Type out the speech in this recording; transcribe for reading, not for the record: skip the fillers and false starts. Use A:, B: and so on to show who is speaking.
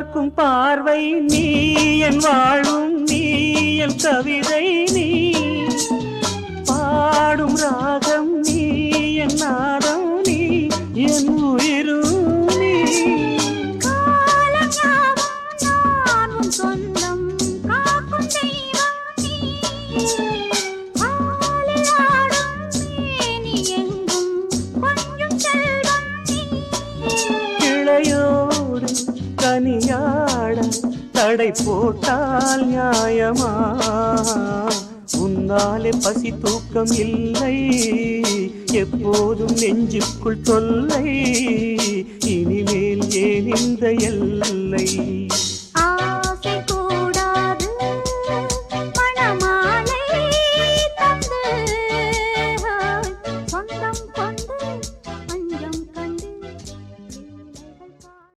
A: பார்க்கும் பார்வை நீ என் வாழும் நீ என் கவிதை நீ பாடும் ராகம் நீ என் நாதம் நீ என் உயிரும் நீ
B: சொந்தம் காக்கும் தெய்வம் நீ
A: கிளையோடு கனியாட தடை போட்டால் நியாயமா உன்னாலே பசி தூக்கம் இல்லை எப்போதும் நெஞ்சுக்குள் தொல்லை இனிமேல் ஏன் இந்த எல்லை